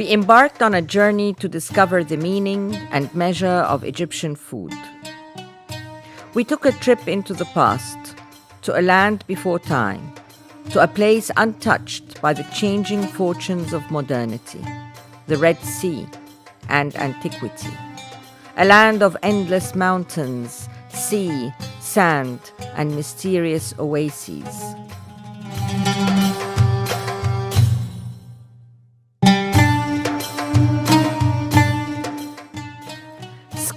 we embarked on a journey to discover the meaning and measure of Egyptian food. We took a trip into the past, to a land before time, to a place untouched by the changing fortunes of modernity, the Red Sea and antiquity, a land of endless mountains, sea, sand, and mysterious oases.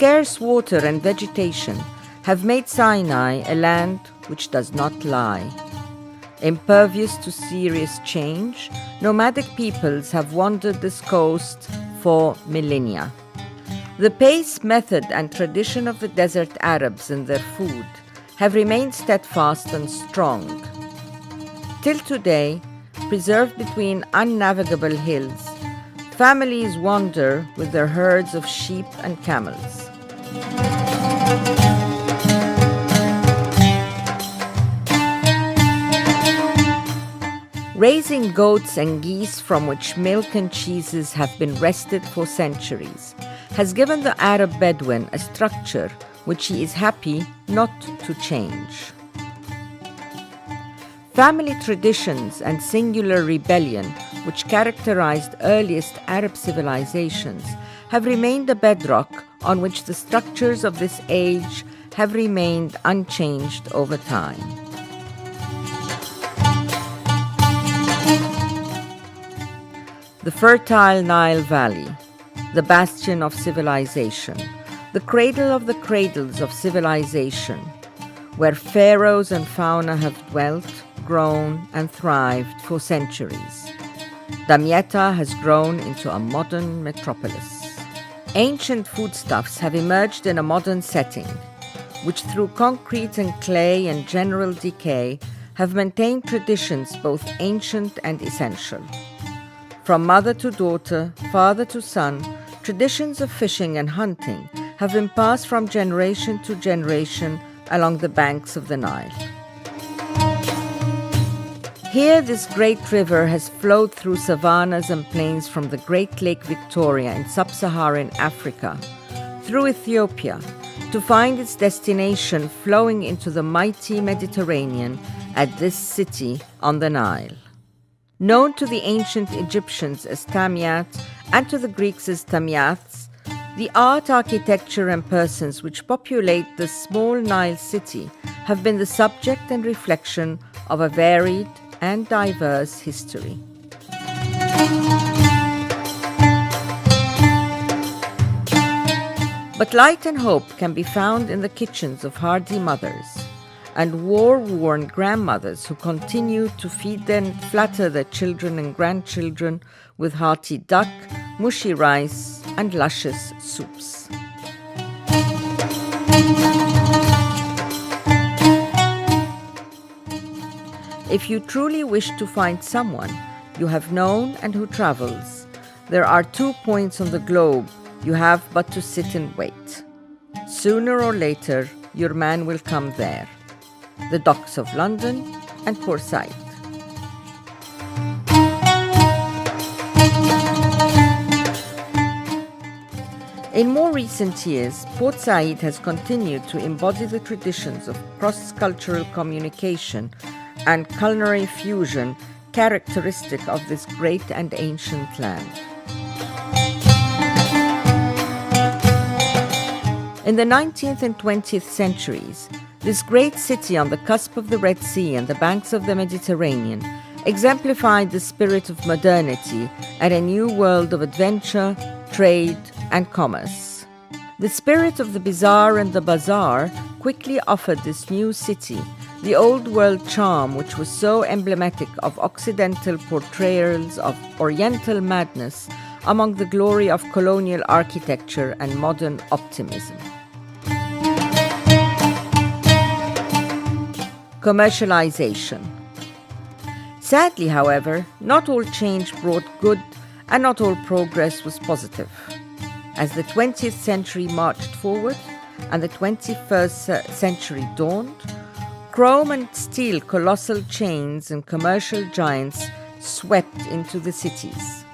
Scarce water and vegetation have made Sinai a land which does not lie. Impervious to serious change, nomadic peoples have wandered this coast for millennia. The pace, method, and tradition of the desert Arabs in their food have remained steadfast and strong. Till today, preserved between unnavigable hills, families wander with their herds of sheep and camels. Raising goats and geese from which milk and cheeses have been wrested for centuries has given the Arab Bedouin a structure which he is happy not to change. Family traditions and singular rebellion, which characterized earliest Arab civilizations, have remained the bedrock on which the structures of this age have remained unchanged over time. The fertile Nile Valley, the bastion of civilization, the cradle of the cradles of civilization, where pharaohs and fauna have dwelt, grown, and thrived for centuries. Damietta has grown into a modern metropolis. Ancient foodstuffs have emerged in a modern setting, which through concrete and clay and general decay have maintained traditions both ancient and essential. From mother to daughter, father to son, traditions of fishing and hunting have been passed from generation to generation along the banks of the Nile. Here, this great river has flowed through savannas and plains from the Great Lake Victoria in sub-Saharan Africa, through Ethiopia, to find its destination flowing into the mighty Mediterranean at this city on the Nile. Known to the ancient Egyptians as Tamiat and to the Greeks as Tamiaths, the art, architecture, and persons which populate this small Nile city have been the subject and reflection of a varied and diverse history. But light and hope can be found in the kitchens of hardy mothers and war-worn grandmothers who continue to feed and flatter their children and grandchildren with hearty duck, mushy rice, and luscious soups. If you truly wish to find someone you have known and who travels, there are 2 points on the globe you have but to sit and wait. Sooner or later, your man will come there. The docks of London and Port Said. In more recent years, Port Said has continued to embody the traditions of cross-cultural communication and culinary fusion characteristic of this great and ancient land. In the 19th and 20th centuries, this great city on the cusp of the Red Sea and the banks of the Mediterranean exemplified the spirit of modernity and a new world of adventure, trade, and commerce. The spirit of the bizarre and the bazaar quickly offered this new city the old world charm which was so emblematic of Occidental portrayals of Oriental madness among the glory of colonial architecture and modern optimism. Commercialization. Sadly, however, not all change brought good and not all progress was positive. As the 20th century marched forward and the 21st century dawned, chrome and steel colossal chains and commercial giants swept into the cities.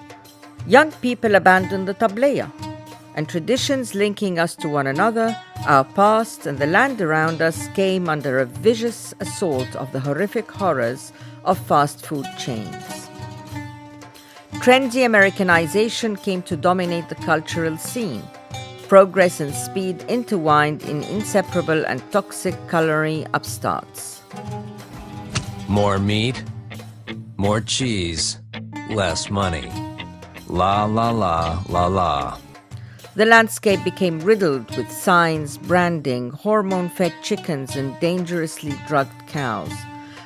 Young people abandoned the tableya, and traditions linking us to one another, our past, and the land around us came under a vicious assault of the horrific horrors of fast food chains. Trendy Americanization came to dominate the cultural scene. Progress and speed intertwined in inseparable and toxic culinary upstarts. More meat, more cheese, less money. La la la la la. The landscape became riddled with signs, branding, hormone-fed chickens and dangerously drugged cows.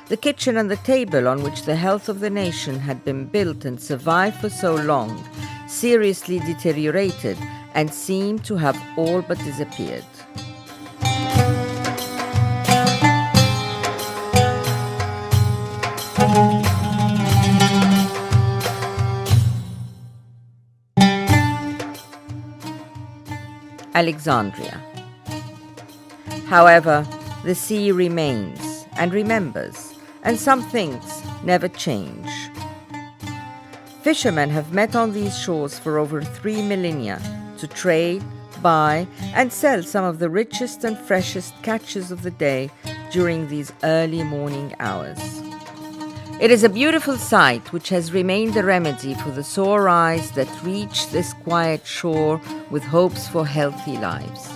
The kitchen and the table on which the health of the nation had been built and survived for so long seriously deteriorated and seemed to have all but disappeared. Alexandria. However, the sea remains and remembers, and some things never change. Fishermen have met on these shores for over 3 millennia to trade, buy, and sell some of the richest and freshest catches of the day during these early morning hours. It is a beautiful sight which has remained a remedy for the sore eyes that reach this quiet shore with hopes for healthy lives.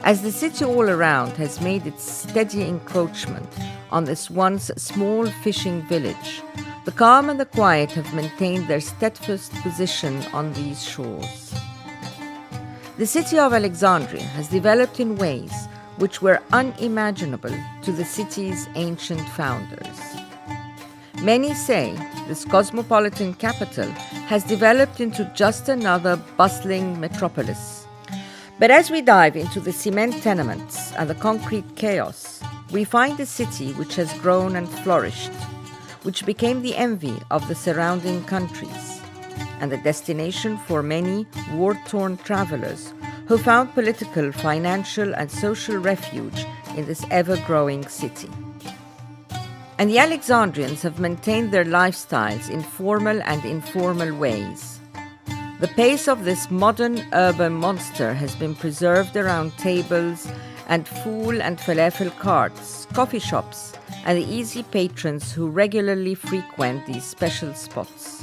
As the city all around has made its steady encroachment on this once small fishing village, the calm and the quiet have maintained their steadfast position on these shores. The city of Alexandria has developed in ways which were unimaginable to the city's ancient founders. Many say this cosmopolitan capital has developed into just another bustling metropolis. But as we dive into the cement tenements and the concrete chaos, we find a city which has grown and flourished, which became the envy of the surrounding countries, and the destination for many war-torn travelers who found political, financial, and social refuge in this ever-growing city. And the Alexandrians have maintained their lifestyles in formal and informal ways. The pace of this modern urban monster has been preserved around tables and fool and falafel carts, coffee shops, and the easy patrons who regularly frequent these special spots.